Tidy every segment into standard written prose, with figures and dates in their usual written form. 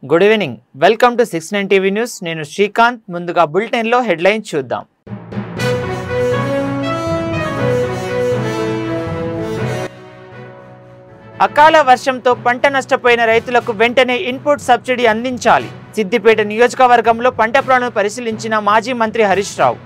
Good evening, welcome to 69 TV news. నేను శ్రీకాంత్. ముందుగా బులెటిన్లో హెడ్లైన్స్ చూద్దాం. అకాల వర్షంతో పంట నష్టపోయిన రైతులకు వెంటనే ఇన్పుట్ సబ్సిడీ అందించాలి. సిద్దిపేట నియోజకవర్గంలో పంట పొలాలను పరిశీలించిన మాజీ మంత్రి హరీష్ రావు.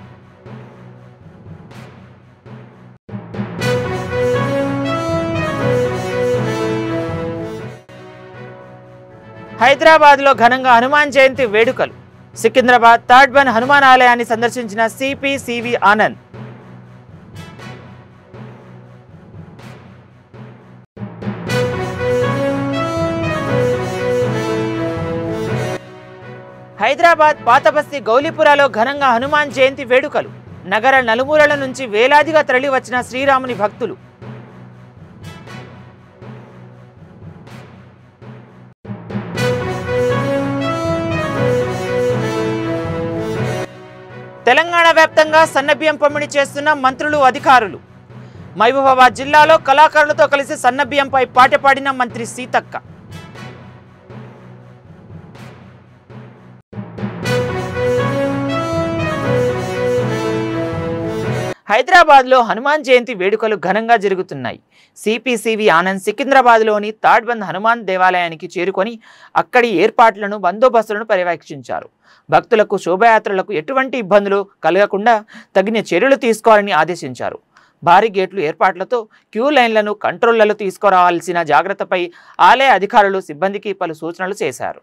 హైదరాబాద్లో ఘనంగా హనుమాన్ జయంతి వేడుకలు. సికింద్రాబాద్ థర్డ్ బన్ హనుమాన్ ఆలయాన్ని సందర్శించిన సిపి సివి ఆనంద్. హైదరాబాద్ పాతబస్తీ గౌలీపురాలో ఘనంగా హనుమాన్ జయంతి వేడుకలు. నగర నలుమూలల నుంచి వేలాదిగా తరలివచ్చిన శ్రీరాముని భక్తులు. తెలంగాణ వ్యాప్తంగా సన్నబియ్యం పంపిణీ చేస్తున్న మంత్రులు, అధికారులు. మహబూబాబాద్ జిల్లాలో కళాకారులతో కలిసి సన్నబియ్యంపై పాట పాడిన మంత్రి సీతక్క. హైదరాబాద్లో హనుమాన్ జయంతి వేడుకలు ఘనంగా జరుగుతున్నాయి. సిపిసివి ఆనంద్ సికింద్రాబాద్లోని థర్డ్ బన్ హనుమాన్ దేవాలయానికి చేరుకొని అక్కడి ఏర్పాట్లను, బందోబస్తులను పర్యవేక్షించారు. భక్తులకు, శోభయాత్రలకు ఎటువంటి ఇబ్బందులు కలగకుండా తగిన చర్యలు తీసుకోవాలని ఆదేశించారు. భారీ గేట్లు ఏర్పాట్లతో క్యూ లైన్లను కంట్రోళ్లలో తీసుకురావాల్సిన జాగ్రత్తపై ఆలయ అధికారులు, సిబ్బందికి పలు సూచనలు చేశారు.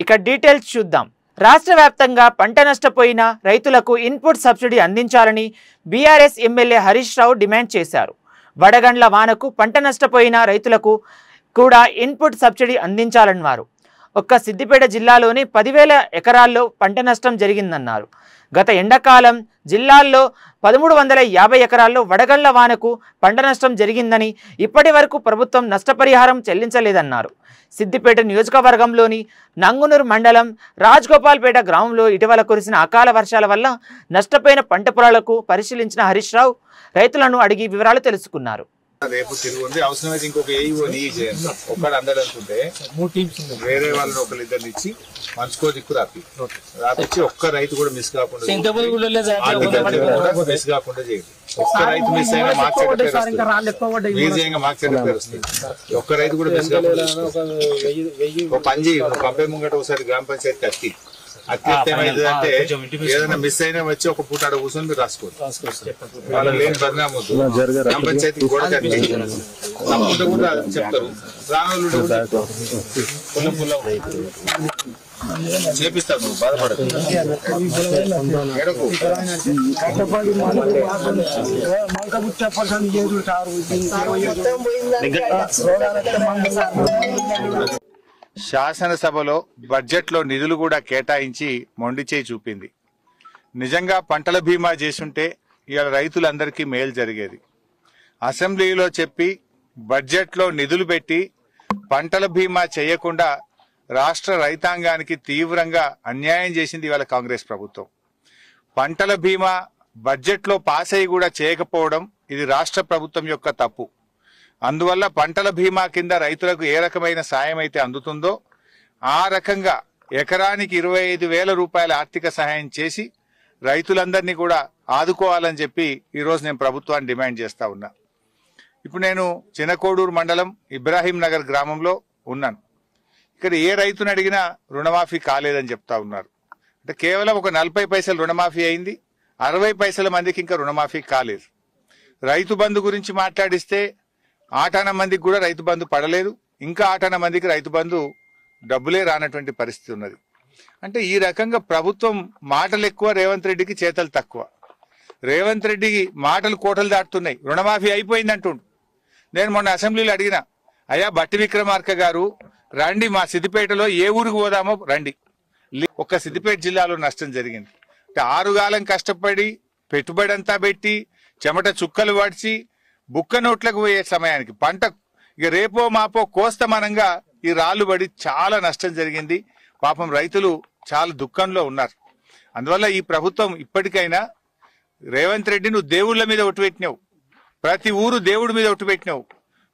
ఇక డీటెయిల్స్ చూద్దాం. రాష్ట్ర వ్యాప్తంగా పంట నష్టపోయిన రైతులకు ఇన్పుట్ సబ్సిడీ అందించాలని BRS MLA Harish Rao demand చేశారు. వడగండ్ల వానకు పంట నష్టపోయిన రైతులకు కూడా ఇన్పుట్ సబ్సిడీ అందించాలన్నారు. ఒక్క సిద్దిపేట జిల్లాలోని 10,000 ఎకరాల్లో పంట నష్టం జరిగిందన్నారు. గత ఎండాకాలం జిల్లాల్లో 1350 ఎకరాల్లో వడగళ్ల వానకు పంట నష్టం జరిగిందని, ఇప్పటి వరకు ప్రభుత్వం నష్టపరిహారం చెల్లించలేదన్నారు. సిద్దిపేట నియోజకవర్గంలోని నంగునూరు మండలం రాజ్గోపాల్పేట గ్రామంలో ఇటీవల కురిసిన అకాల వర్షాల వల్ల నష్టపోయిన పంట పొలాలకు పరిశీలించిన హరీష్ రావు రైతులను అడిగి వివరాలు తెలుసుకున్నారు. రేపు తిరుగుంది, అవసరమైతే ఇంకొక ఒక్కడు అందడంటుంటే వేరే వాళ్ళని ఒకరు ఇద్దరిని ఇచ్చి మనసుకో దిక్కు రాపించి ఒక్క రైతు కూడా మిస్ కాకుండా మిస్ కాకుండా చేయండి. ఒక్క రైతు మిస్ అయినా మార్క్స్ పేరు వస్తుంది. ఒక్క రైతు కూడా మిస్ కాకుండా ఒక పని చేయి, పంపే ముంగట ఒకసారి గ్రామ పంచాయతీ అత్తి ఏమైందంటే ఏదైనా మిస్ అయినా వచ్చి ఒక పూట ఆడ కూర్చొని మీరు రాసుకోండి. వాళ్ళ లేని బదనాం వద్దు. గ్రామ పంచాయతీ కూడా తప్పకుండా కూడా చెప్తారు, రాను చేపిస్తారు. బాధపడదు. శాసనసభలో బడ్జెట్లో నిధులు కూడా కేటాయించి మొండి చేయి చూపింది. నిజంగా పంటల బీమా చేసుంటే ఇవాళ రైతులందరికీ మేలు జరిగేది. అసెంబ్లీలో చెప్పి బడ్జెట్లో నిధులు పెట్టి పంటల బీమా చేయకుండా రాష్ట్ర రైతాంగానికి తీవ్రంగా అన్యాయం చేసింది ఇవాళ కాంగ్రెస్ ప్రభుత్వం. పంటల బీమా బడ్జెట్లో పాస్ అయ్యి కూడా చేయకపోవడం ఇది రాష్ట్ర ప్రభుత్వం యొక్క తప్పు. అందువల్ల పంటల బీమా కింద రైతులకు ఏ రకమైన సాయం అయితే అందుతుందో ఆ రకంగా ఎకరానికి 25,000 రూపాయల ఆర్థిక సహాయం చేసి రైతులందరినీ కూడా ఆదుకోవాలని చెప్పి ఈరోజు నేను ప్రభుత్వాన్ని డిమాండ్ చేస్తా ఉన్నా. ఇప్పుడు నేను చినకోడూరు మండలం ఇబ్రాహీం నగర్ గ్రామంలో ఉన్నాను. ఇక్కడ ఏ రైతుని అడిగినా రుణమాఫీ కాలేదని చెప్తా ఉన్నారు. అంటే కేవలం ఒక 40 పైసలు రుణమాఫీ అయింది, 60 పైసల మందికి ఇంకా రుణమాఫీ కాలేదు. రైతు బంధు గురించి మాట్లాడిస్తే ఆటాన మందికి కూడా రైతు బంధు పడలేదు, ఇంకా ఆటాన మందికి రైతు బంధు డబ్బులే రానటువంటి పరిస్థితి ఉన్నది. అంటే ఈ రకంగా ప్రభుత్వం మాటలు ఎక్కువ, రేవంత్ రెడ్డికి చేతలు తక్కువ. రేవంత్ రెడ్డికి మాటలు కోటలు దాటుతున్నాయి. రుణమాఫీ అయిపోయింది అంటుండు. నేను మొన్న అసెంబ్లీలో అడిగిన, అయ్యా బట్టి విక్రమార్క గారు రండి, మా సిద్దిపేటలో ఏ ఊరికి పోదామో రండి. ఒక్క సిద్దిపేట జిల్లాలో నష్టం జరిగింది. అంటే 6 కాలం కష్టపడి పెట్టుబడి అంతా పెట్టి చెమట చుక్కలు పడిచి బుక్క నోట్లకు పోయే సమయానికి పంట ఇక రేపో మాపో కోస్తమనంగా ఈ రాళ్లు పడి చాలా నష్టం జరిగింది. పాపం రైతులు చాలా దుఃఖంలో ఉన్నారు. అందువల్ల ఈ ప్రభుత్వం ఇప్పటికైనా రేవంత్ రెడ్డి నువ్వు దేవుళ్ళ మీద ఒట్టు పెట్టినావు, ప్రతి ఊరు దేవుడి మీద ఒట్టు పెట్టినావు.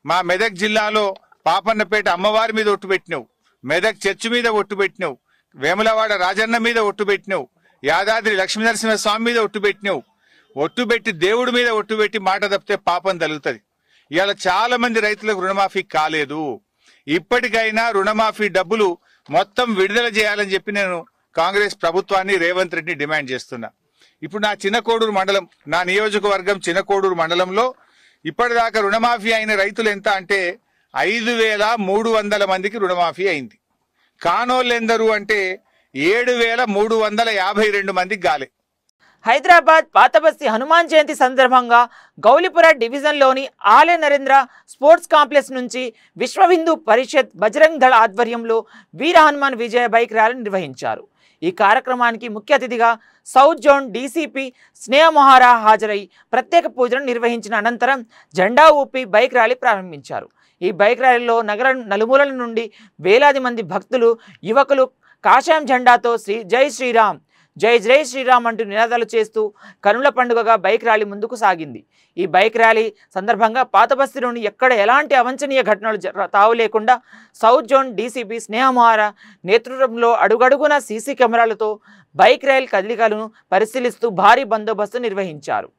మా మెదక్ జిల్లాలో పాపన్నపేట అమ్మవారి మీద ఒట్టు పెట్టినావు, మెదక్ చర్చి మీద ఒట్టు పెట్టినావు, వేములవాడ రాజన్న మీద ఒట్టు పెట్టినావు, యాదాద్రి లక్ష్మీనరసింహస్వామి మీద ఒట్టు పెట్టినావు. ఒట్టు పెట్టి దేవుడి మీద ఒట్టు పెట్టి మాట తప్పితే పాపం తగులుతుంది. ఇవాళ చాలా మంది రైతులకు రుణమాఫీ కాలేదు. ఇప్పటికైనా రుణమాఫీ డబ్బులు మొత్తం విడుదల చేయాలని చెప్పి నేను కాంగ్రెస్ ప్రభుత్వాన్ని, రేవంత్ రెడ్డిని డిమాండ్ చేస్తున్నా. ఇప్పుడు నా చినకోడూరు మండలం, నా నియోజకవర్గం చినకోడూరు మండలంలో ఇప్పటిదాకా రుణమాఫీ అయిన రైతులు ఎంత అంటే 5,300 మందికి రుణమాఫీ అయింది. కానోళ్ళు ఎందరు అంటే 7,352 మందికి గాలే. హైదరాబాద్ పాతబస్తీ హనుమాన్ జయంతి సందర్భంగా గౌలిపుర డివిజన్లోని ఆలయ నరేంద్ర స్పోర్ట్స్ కాంప్లెక్స్ నుంచి విశ్వ హిందూ పరిషత్ బజరంగ్ దళ ఆధ్వర్యంలో వీర హనుమాన్ విజయ బైక్ ర్యాలీ నిర్వహించారు. ఈ కార్యక్రమానికి ముఖ్య అతిథిగా సౌత్ జోన్ డీసీపీ స్నేహమొహారా హాజరై ప్రత్యేక పూజలను నిర్వహించిన అనంతరం జెండా ఊపి బైక్ ర్యాలీ ప్రారంభించారు. ఈ బైక్ ర్యాలీలో నగర నలుమూలల నుండి వేలాది మంది భక్తులు, యువకులు కాషాయం జెండాతో జై శ్రీరామ్, జై జై శ్రీరామ్ అంటూ నినాదాలు చేస్తూ కనుల పండుగగా బైక్ ర్యాలీ ముందుకు సాగింది. ఈ బైక్ ర్యాలీ సందర్భంగా పాతబస్తీలోని ఎక్కడ ఎలాంటి అవాంఛనీయ ఘటనలు తావు లేకుండా సౌత్ జోన్ డీసీపీ స్నేహమొహారా నేతృత్వంలో అడుగడుగున సీసీ కెమెరాలతో బైక్ ర్యాలీ కదలికలను పరిశీలిస్తూ భారీ బందోబస్తు నిర్వహించారు.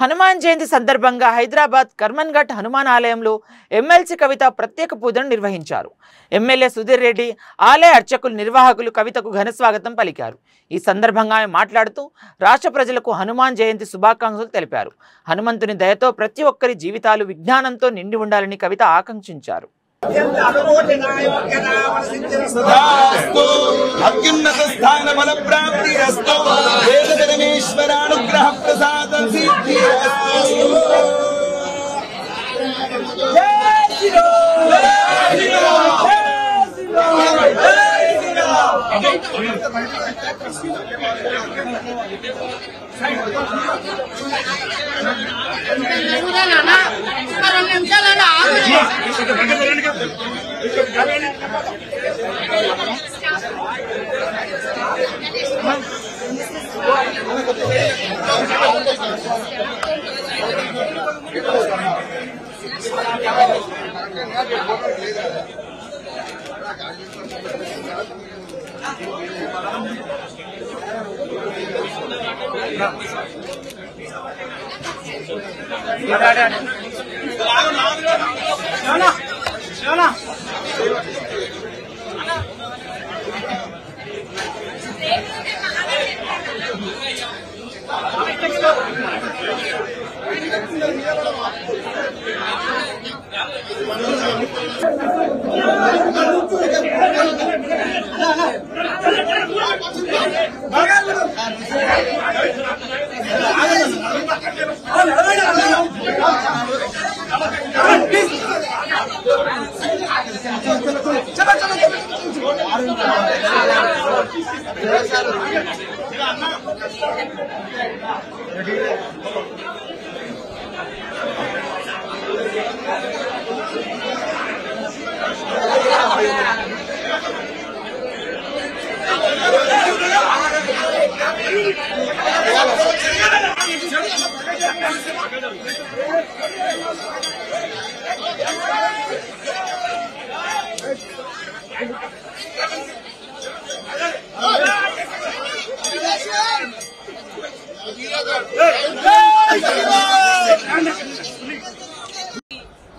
హనుమాన్ జయంతి సందర్భంగా హైదరాబాద్ కర్మన్ఘట్ హనుమాన్ ఆలయంలో ఎమ్మెల్సీ కవిత ప్రత్యేక పూజను నిర్వహించారు. ఎమ్మెల్యే సుధీర్ రెడ్డి, ఆలయ అర్చకులు, నిర్వాహకులు కవితకు ఘన స్వాగతం పలికారు. ఈ సందర్భంగా ఆమె మాట్లాడుతూ రాష్ట్ర ప్రజలకు హనుమాన్ జయంతి శుభాకాంక్షలు తెలిపారు. హనుమంతుని దయతో ప్రతి ఒక్కరి జీవితాలు విజ్ఞానంతో నిండి ఉండాలని కవిత ఆకాంక్షించారు. అత్యున్నత స్థాన బల ప్రాప్తిరస్తు వేద పరమేశ్వరానుగ్రహ ప్రసాద సిద్ధిరస్తు. జై శ్రీరామ్ జై శ్రీరామ్ జై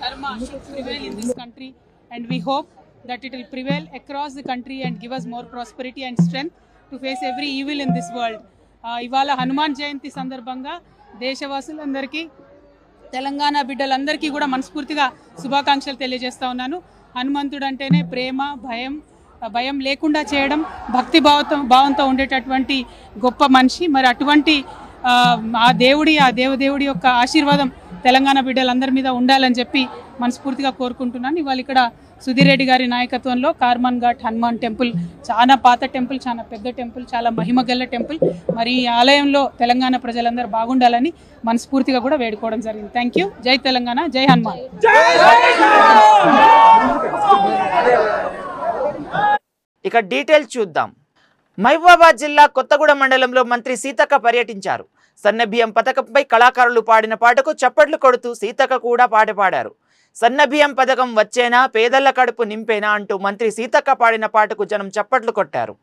Dharma should prevail in this country, and we hope that it will prevail across the country and give us more prosperity and strength to face every evil in this world. ఇవాళ హనుమాన్ జయంతి సందర్భంగా దేశవాసులందరికీ, తెలంగాణ బిడ్డలందరికీ కూడా మనస్ఫూర్తిగా శుభాకాంక్షలు తెలియజేస్తా ఉన్నాను. హనుమంతుడు అంటేనే ప్రేమ, భయం లేకుండా చేయడం, భక్తి భావంతో ఉండేటటువంటి గొప్ప మనిషి. మరి అటువంటి ఆ దేవదేవుడి యొక్క ఆశీర్వాదం తెలంగాణ బిడ్డలందరి మీద ఉండాలని చెప్పి మనస్ఫూర్తిగా కోరుకుంటున్నాను. ఇవాళ ఇక్కడ సుధీర్ రెడ్డి గారి నాయకత్వంలో కార్మన్ ఘాట్ హనుమాన్ టెంపుల్ చాలా పాత టెంపుల్, చాలా పెద్ద టెంపుల్, చాలా మహిమగల్ల టెంపుల్. మరి ఈ ఆలయంలో తెలంగాణ ప్రజలందరూ బాగుండాలని మనస్ఫూర్తిగా కూడా వేడుకోవడం జరిగింది. Thank you. జై తెలంగాణ, జై హనుమాన్. ఇక డీటెయిల్స్ చూద్దాం. మహబూబాబాద్ జిల్లా కొత్తగూడెం మండలంలో మంత్రి సీతక్క పర్యటించారు. సన్నబియ్యం పథకంపై కళాకారులు పాడిన పాటకు చప్పట్లు కొడుతూ సీతక్క కూడా పాట పాడారు. సన్నబియ్యం పథకం వచ్చేనా, పేదల కడుపు నింపేనా అంటూ మంత్రి సీతక్క పాడిన పాటకు జనం చప్పట్లు కొట్టారు.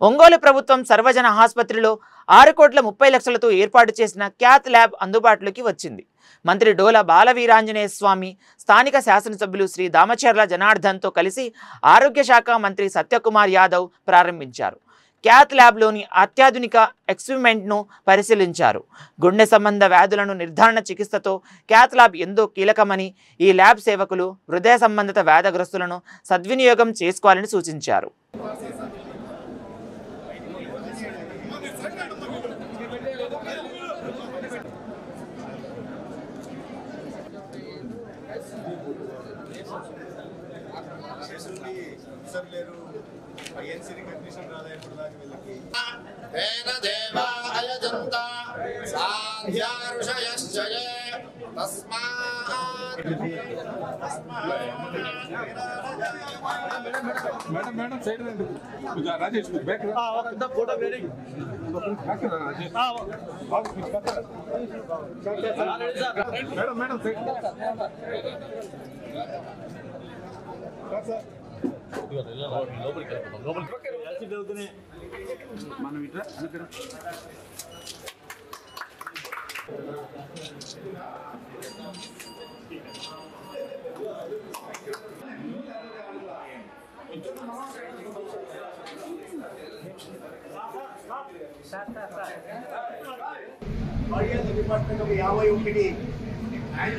ఒంగోలు ప్రభుత్వం సర్వజన ఆసుపత్రిలో 6,30,00,000తో ఏర్పాటు చేసిన క్యాత్ ల్యాబ్ అందుబాటులోకి వచ్చింది. మంత్రి డోలా బాలవీరాంజనేయ స్వామి, స్థానిక శాసనసభ్యులు శ్రీ దామచర్ల జనార్దన్తో కలిసి ఆరోగ్య శాఖ మంత్రి సత్యకుమార్ యాదవ్ ప్రారంభించారు. క్యాత్ ల్యాబ్లోని అత్యాధునిక ఎక్విప్మెంట్ను పరిశీలించారు. గుండె సంబంధ వ్యాధులను నిర్ధారణ చికిత్సతో క్యాత్ ల్యాబ్ ఎంతో కీలకమని, ఈ ల్యాబ్ సేవకులు హృదయ సంబంధిత వ్యాధగ్రస్తులను సద్వినియోగం చేసుకోవాలని సూచించారు. దేవ దేవా అయజంత సాధ్యారుషయ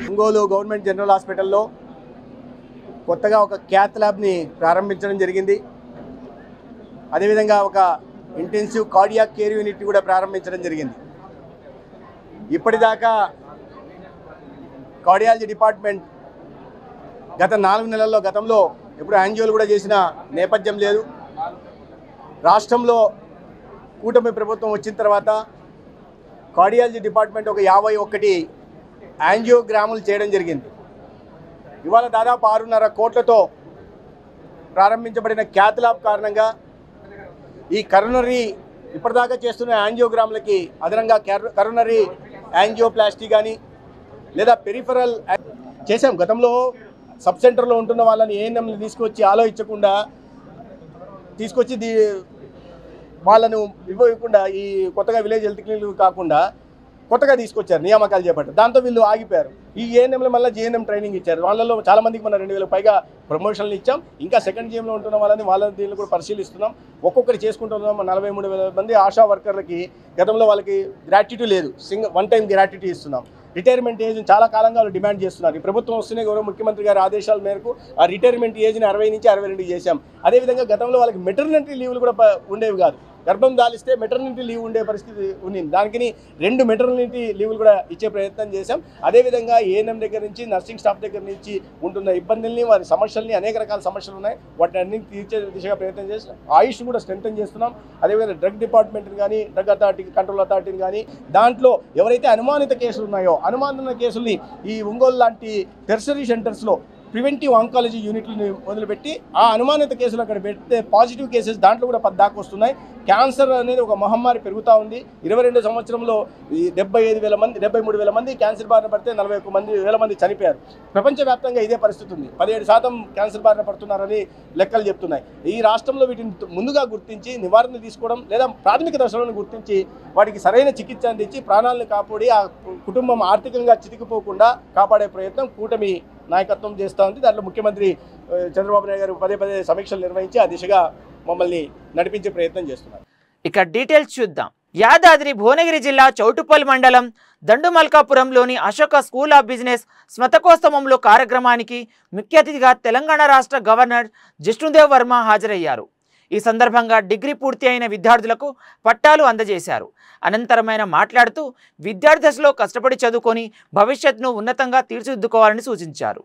ఒంగోలు గవర్నమెంట్ జనరల్ హాస్పిటల్లో కొత్తగా ఒక క్యాత్ ల్యాబ్ని ప్రారంభించడం జరిగింది. అదేవిధంగా ఒక ఇంటెన్సివ్ కార్డియాక్ కేర్ యూనిట్ కూడా ప్రారంభించడం జరిగింది. ఇప్పటిదాకా కార్డియాలజీ డిపార్ట్మెంట్ గత 4 నెలల్లో గతంలో ఎప్పుడు యాంజియోలు కూడా చేసిన నేపథ్యం లేదు. రాష్ట్రంలో కూటమి ప్రభుత్వం వచ్చిన తర్వాత కార్డియాలజీ డిపార్ట్మెంట్ ఒక 51 యాంజియోగ్రాములు చేయడం జరిగింది. ఇవాళ దాదాపు 6.5 కోట్లతో ప్రారంభించబడిన క్యాత్ ల్యాబ్ కారణంగా ఈ కరోనరీ ఇప్పటిదాకా చేస్తున్న యాంజియోగ్రాములకి అదనంగా కరోనరీ యాంజియోప్లాస్టీ కానీ లేదా పెరిఫరల్ చేసాం. గతంలో సబ్ సెంటర్లో ఉంటున్న వాళ్ళని ఏఎన్ఎంని తీసుకొచ్చి ఆలోచించకుండా తీసుకొచ్చి వాళ్ళను ఇవ్వకుండా ఈ కొత్తగా విలేజ్ హెల్త్ క్లినిక్ కాకుండా కొత్తగా తీసుకొచ్చారు, నియామకాలు చేపట్టారు. దాంతో వీళ్ళు ఆగిపోయారు. ఈ ఏఎన్ఎంలో మళ్ళీ జీఎన్ఎం ట్రైనింగ్ ఇచ్చారు. వాళ్ళలో చాలామందికి మనం 2000 పైగా ప్రమోషన్లు ఇచ్చాం. ఇంకా సెకండ్ జీఎంలో ఉంటున్న వాళ్ళ దీన్ని కూడా పరిశీలిస్తున్నాం. ఒక్కొక్కటి చేసుకుంటున్నాం. 43,000 మంది ఆశా వర్కర్లకి గతంలో వాళ్ళకి గ్రాట్యుటీ లేదు, వన్ టైం గ్రాట్యుటీ ఇస్తున్నాం. రిటైర్మెంట్ ఏజ్ చాలా కాలంగా వాళ్ళు డిమాండ్ చేస్తున్నారు. ఈ ప్రభుత్వం వస్తూనే గౌరవ ముఖ్యమంత్రి గారి ఆదేశాల మేరకు ఆ రిటైర్మెంట్ ఏజ్ని 60 నుంచి 62 చేశాం. అదేవిధంగా గతంలో వాళ్ళకి మెటర్నిటీ లీవ్లు కూడా ఉండేవి కాదు. గర్భం దాలిస్తే మెటర్నిటీ లీవ్ ఉండే పరిస్థితి ఉంది. దానికి 2 మెటర్నిటీ లీవ్లు కూడా ఇచ్చే ప్రయత్నం చేశాం. అదేవిధంగా ఏఎన్ఎం దగ్గర నుంచి నర్సింగ్ స్టాఫ్ దగ్గర నుంచి ఉంటున్న ఇబ్బందుల్ని, వారి సమస్యల్ని, అనేక రకాల సమస్యలు ఉన్నాయి, వాటిని అన్ని తీర్చే దిశగా ప్రయత్నం చేస్తాం. ఆయుష్ కూడా స్ట్రెంథన్ చేస్తున్నాం. అదేవిధంగా డ్రగ్ డిపార్ట్మెంట్ని కానీ, డ్రగ్ అథారిటీ, కంట్రోల్ అథారిటీని కానీ, దాంట్లో ఎవరైతే అనుమానిత కేసులు ఉన్నాయో అనుమానిత కేసుల్ని ఈ ఒంగోలు లాంటి టెర్షరీ సెంటర్స్లో ప్రివెంటివ్ ఆంకాలజీ యూనిట్లని మొదలుపెట్టి ఆ అనుమానిత కేసులు అక్కడ పెడితే పాజిటివ్ కేసెస్ దాంట్లో కూడా 10 దాకా వస్తున్నాయి. క్యాన్సర్ అనేది ఒక మహమ్మారి పెరుగుతూ ఉంది. 22 సంవత్సరంలో 73,000 మంది క్యాన్సర్ బారిన పడితే 41,000 మంది చనిపోయారు. ప్రపంచవ్యాప్తంగా ఇదే పరిస్థితి ఉంది. 17% క్యాన్సర్ బారిన పడుతున్నారని లెక్కలు చెప్తున్నాయి. ఈ రాష్ట్రంలో వీటిని ముందుగా గుర్తించి నివారణ తీసుకోవడం లేదా ప్రాథమిక దశలను గుర్తించి వాటికి సరైన చికిత్స అందించి ప్రాణాలను కాపాడి ఆ కుటుంబం ఆర్థికంగా చితికిపోకుండా కాపాడే ప్రయత్నం కూటమి నాయకత్వం చేస్తూ ఉంది. దాంట్లో ముఖ్యమంత్రి చంద్రబాబు నాయుడు గారు పదే సమీక్షలు నిర్వహించి ఆ దిశగా మమ్మల్ని నడిపించే ప్రయత్నం చేస్తున్నారు. ఇక డీటెయిల్స్ చూద్దాం. యాదాద్రి భువనగిరి జిల్లా చౌటుప్పల్ మండలం దండుమల్కాపురంలోని అశోక స్కూల్ ఆఫ్ బిజినెస్ స్మతకోత్సవంలో కార్యక్రమానికి ముఖ్య అతిథిగా తెలంగాణ రాష్ట్ర గవర్నర్ జిష్ణుదేవ్ వర్మ హాజరయ్యారు. ఈ సందర్భంగా డిగ్రీ పూర్తి అయిన విద్యార్థులకు పట్టాలు అందజేశారు. అనంతరం ఆయన మాట్లాడుతూ విద్యార్థి దశలో కష్టపడి చదువుకొని భవిష్యత్తును ఉన్నతంగా తీర్చిదిద్దుకోవాలని సూచించారు.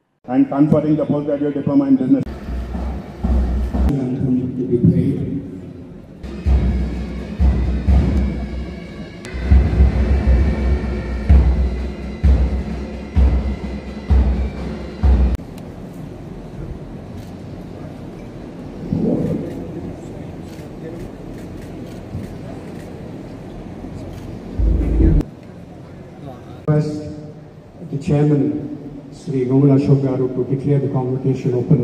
The chairman, Sri Gongula Ashok Garu, to declare the convocation open.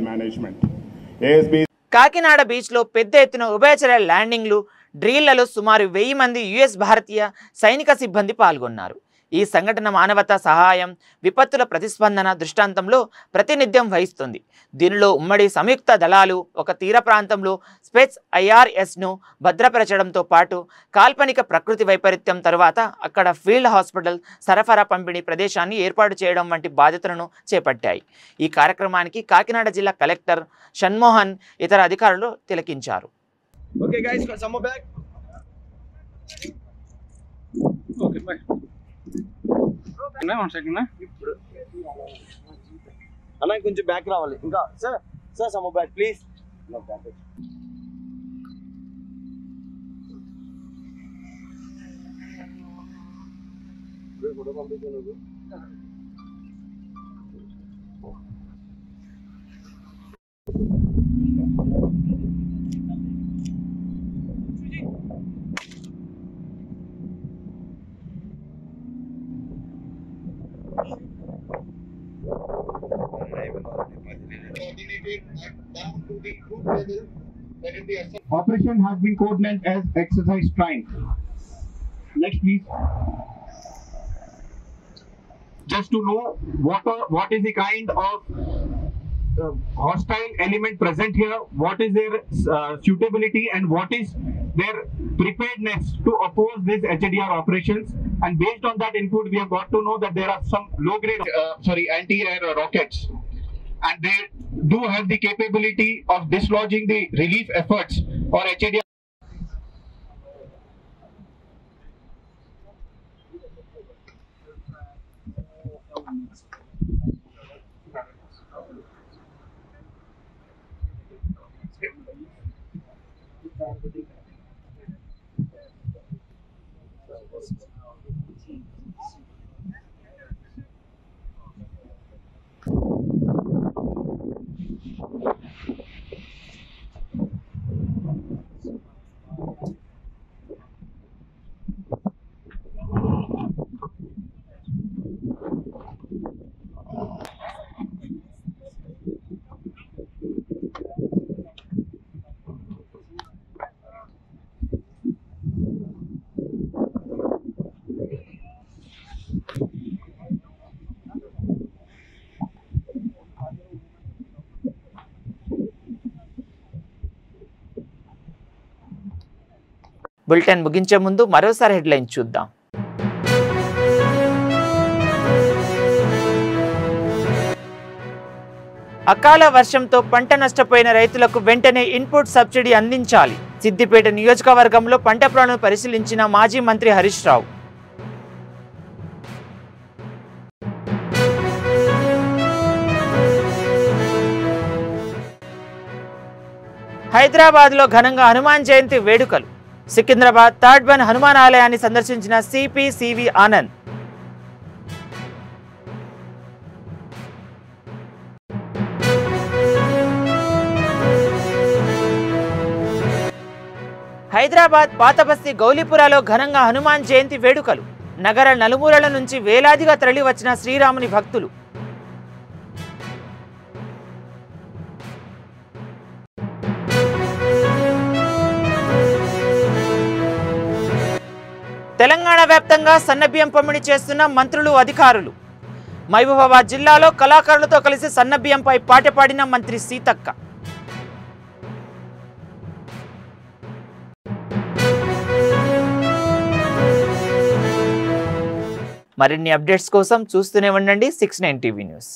Management. ASB. Kakinada బీచ్లో పెద్ద ఎత్తున ఉభయచర ల్యాండింగ్లు, డ్రిల్లలో సుమారు 1000 మంది US భారతీయ సైనిక సిబ్బంది పాల్గొన్నారు. ఈ సంఘటన మానవతా సహాయం, విపత్తుల ప్రతిస్పందన దృష్టాంతంలో ప్రాతినిధ్యం వహిస్తుంది. దీనిలో ఉమ్మడి సంయుక్త దళాలు ఒక తీర ప్రాంతంలో స్పెట్స్ IRSను భద్రపరచడంతో పాటు కాల్పనిక ప్రకృతి వైపరీత్యం తర్వాత అక్కడ ఫీల్డ్ హాస్పిటల్, సరఫరా పంపిణీ ప్రదేశాన్ని ఏర్పాటు చేయడం వంటి బాధ్యతలను చేపట్టాయి. ఈ కార్యక్రమానికి కాకినాడ జిల్లా కలెక్టర్ షణ్మోహన్ ఇతర అధికారులు తిలకించారు. Okay guys, some more back. Okay, bye. One second, అన్న కొంచెం బ్యాక్ రావాలి. ఇంకా sir some back please. Operation has been codenamed as Exercise Triumph. Next, please. Just to know what is the kind of hostile element present here, what is their suitability, and what is their preparedness to oppose these HADR operations. And based on that input, we have got to know that there are some low-grade, anti-air rockets, and they do have the capability of dislodging the relief efforts or HADR. Bulletin ముగించే ముందు మరోసారి headline చూద్దాం. అకాల వర్షంతో పంట నష్టపోయిన రైతులకు వెంటనే ఇన్పుట్ సబ్సిడీ అందించాలి. సిద్దిపేట నియోజకవర్గంలో పంట ప్రాణులను పరిశీలించిన మాజీ మంత్రి హరీష్ రావు. హైదరాబాద్లో ఘనంగా హనుమాన్ జయంతి వేడుకలు. సికింద్రాబాద్ థర్డ్ వన్ హనుమాన్ ఆలయాన్ని సందర్శించిన సిపి సివి ఆనంద్. హైదరాబాద్ పాతబస్తీ గౌలీపురాలో ఘనంగా హనుమాన్ జయంతి వేడుకలు. నగర నలుమూలల నుంచి వేలాదిగా తరలి వచ్చిన శ్రీరాముని భక్తులు. తెలంగాణ వ్యాప్తంగా సన్నబియ్యం పంపిణీ చేస్తున్న మంత్రులు, అధికారులు. మహబూబాబాద్ జిల్లాలో కళాకారులతో కలిసి సన్నబియ్యంపై పాట పాడిన మంత్రి సీతక్క. మరిన్ని అప్డేట్స్ కోసం చూస్తూనే ఉండండి 69 టీవీ న్యూస్.